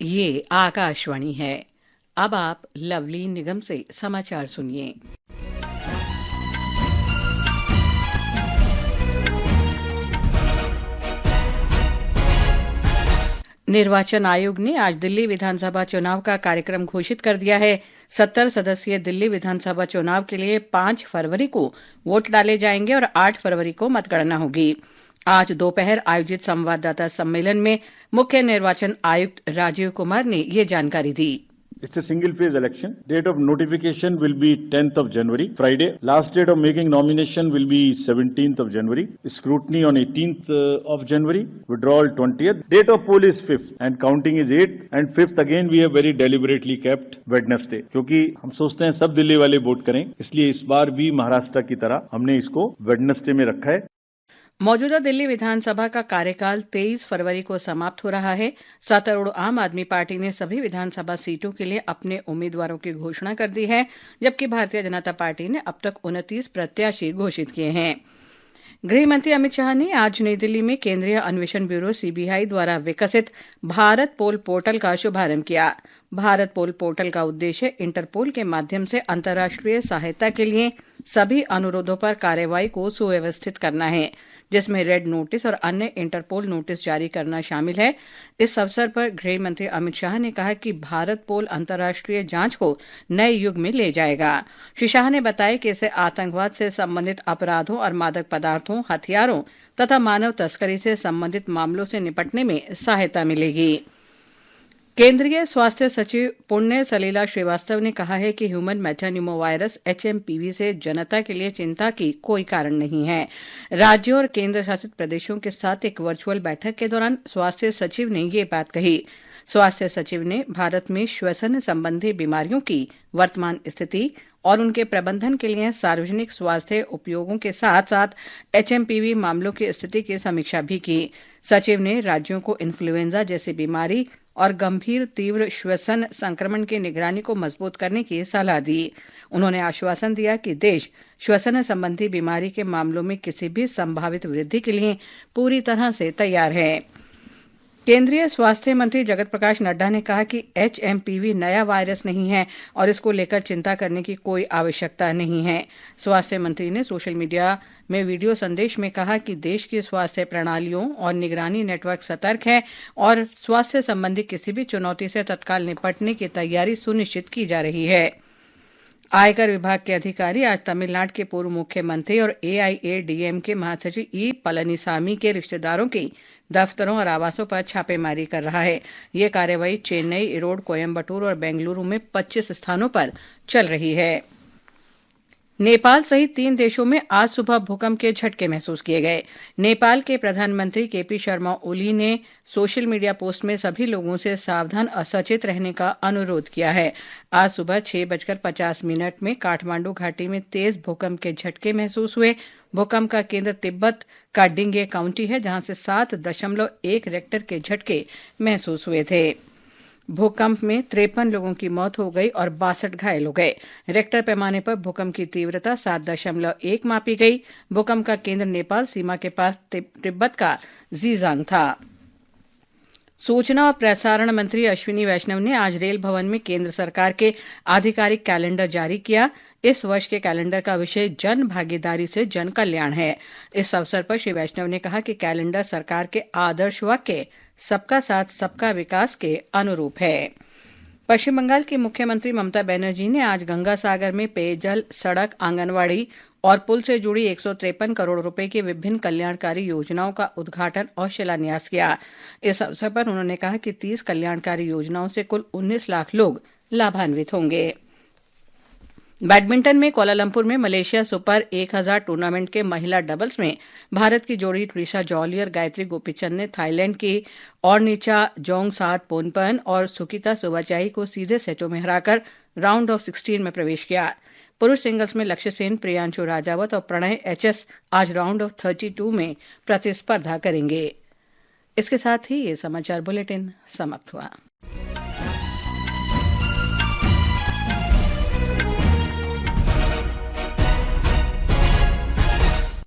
ये आकाशवाणी है। अब आप लवली निगम से समाचार सुनिए। निर्वाचन आयोग ने आज दिल्ली विधानसभा चुनाव का कार्यक्रम घोषित कर दिया है। 70 सदस्यीय दिल्ली विधानसभा चुनाव के लिए 5 फरवरी को वोट डाले जाएंगे और 8 फरवरी को मतगणना होगी। आज दोपहर आयोजित संवाददाता सम्मेलन में मुख्य निर्वाचन आयुक्त राजीव कुमार ने ये जानकारी दी। It's a single phase election. Date of notification will be 10th of January, Friday. Last date of making nomination will be 17th of January. Scrutiny on 18th of January. Withdrawal 20th. Date of poll is 5th and counting is 8th. And 5th again we have very deliberately kept Wednesday. क्योंकि हम सोचते हैं सब दिल्ली वाले vote करें, इसलिए इस बार भी महाराष्ट्र की तरह हमने इसको Wednesday में रखा है। मौजूदा दिल्ली विधानसभा का कार्यकाल 23 फरवरी को समाप्त हो रहा है। सत्तारूढ़ आम आदमी पार्टी ने सभी विधानसभा सीटों के लिए अपने उम्मीदवारों की घोषणा कर दी है, जबकि भारतीय जनता पार्टी ने अब तक 29 प्रत्याशी घोषित किए हैं। गृह मंत्री अमित शाह ने आज नई दिल्ली में केंद्रीय अन्वेषण ब्यूरो सीबीआई द्वारा विकसित भारत पोल पोर्टल का शुभारंभ किया। भारत पोल पोर्टल का उद्देश्य इंटरपोल के माध्यम से अंतर्राष्ट्रीय सहायता के लिए सभी अनुरोधों पर कार्रवाई को सुव्यवस्थित करना है, जिसमें रेड नोटिस और अन्य इंटरपोल नोटिस जारी करना शामिल है। इस अवसर पर गृह मंत्री अमित शाह ने कहा कि भारत पोल अंतर्राष्ट्रीय जांच को नए युग में ले जाएगा। श्री शाह ने बताया कि इससे आतंकवाद से संबंधित अपराधों और मादक पदार्थों, हथियारों तथा मानव तस्करी से संबंधित मामलों से निपटने में सहायता मिलेगी। केंद्रीय स्वास्थ्य सचिव पुण्य सलीला श्रीवास्तव ने कहा है कि ह्यूमन मेटानिमोवायरस HMPV से जनता के लिए चिंता की कोई कारण नहीं है। राज्यों और केंद्र शासित प्रदेशों के साथ एक वर्चुअल बैठक के दौरान स्वास्थ्य सचिव ने ये बात कही। स्वास्थ्य सचिव ने भारत में श्वसन संबंधी बीमारियों की वर्तमान स्थिति और उनके प्रबंधन के लिए सार्वजनिक स्वास्थ्य उपयोगों के साथ साथ HMPV मामलों की स्थिति की समीक्षा भी की। सचिव ने राज्यों को इन्फ्लुएंजा जैसी बीमारी और गंभीर तीव्र श्वसन संक्रमण की निगरानी को मजबूत करने की सलाह दी। उन्होंने आश्वासन दिया कि देश श्वसन संबंधी बीमारी के मामलों में किसी भी संभावित वृद्धि के लिए पूरी तरह से तैयार है। केंद्रीय स्वास्थ्य मंत्री जगत प्रकाश नड्डा ने कहा कि HMPV नया वायरस नहीं है और इसको लेकर चिंता करने की कोई आवश्यकता नहीं है। स्वास्थ्य मंत्री ने सोशल मीडिया में वीडियो संदेश में कहा कि देश की स्वास्थ्य प्रणालियों और निगरानी नेटवर्क सतर्क है और स्वास्थ्य संबंधी किसी भी चुनौती से तत्काल निपटने की तैयारी सुनिश्चित की जा रही है। आयकर विभाग के अधिकारी आज तमिलनाडु के पूर्व मुख्यमंत्री और AIADMK महासचिव E पलनीसामी के रिश्तेदारों के दफ्तरों और आवासों पर छापेमारी कर रहा है। ये कार्रवाई चेन्नई, इरोड, कोयम्बटूर और बेंगलुरु में 25 स्थानों पर चल रही है। नेपाल सहित 3 देशों में आज सुबह भूकंप के झटके महसूस किए गए। नेपाल के प्रधानमंत्री KP शर्मा ओली ने सोशल मीडिया पोस्ट में सभी लोगों से सावधान और सचेत रहने का अनुरोध किया है। आज सुबह 6:50 में काठमांडू घाटी में तेज भूकंप के झटके महसूस हुए। भूकंप का केंद्र तिब्बत का डिंगे काउंटी है, जहां से 7.1 रेक्टर के झटके महसूस हुए थे। भूकंप में 53 लोगों की मौत हो गई और 62 घायल हो गए। रेक्टर पैमाने पर भूकंप की तीव्रता 7.1 मापी गई। भूकंप का केंद्र नेपाल सीमा के पास तिब्बत का जीजांग था। सूचना और प्रसारण मंत्री अश्विनी वैष्णव ने आज रेल भवन में केंद्र सरकार के आधिकारिक कैलेंडर जारी किया। इस वर्ष के कैलेंडर का विषय जन भागीदारी से जन कल्याण है। इस अवसर पर श्री वैष्णव ने कहा कि कैलेंडर सरकार के आदर्श वाक्य सबका साथ सबका विकास के अनुरूप है। पश्चिम बंगाल की मुख्यमंत्री ममता बनर्जी ने आज गंगा सागर में पेयजल, सड़क, आंगनवाड़ी और पुल से जुड़ी 153 करोड़ रुपए की विभिन्न कल्याणकारी योजनाओं का उद्घाटन और शिलान्यास किया। इस अवसर पर उन्होंने कहा कि 30 कल्याणकारी योजनाओं से कुल 19 लाख लोग लाभान्वित होंगे। बैडमिंटन में कोलालंपुर में मलेशिया सुपर 1000 टूर्नामेंट के महिला डबल्स में भारत की जोड़ी ट्रिशा जॉली और गायत्री गोपीचंद ने थाईलैंड की ऑर्निचा जोंगसात पोनपन और सुकिता सुवाचाई को सीधे सेटों में हराकर राउंड ऑफ 16 में प्रवेश किया। पुरुष सिंगल्स में लक्ष्य सेन, प्रियांशु राजावत और प्रणय HS आज राउंड ऑफ 32 में प्रतिस्पर्धा करेंगे। इसके साथ ही ये समाचार बुलेटिन समाप्त हुआ।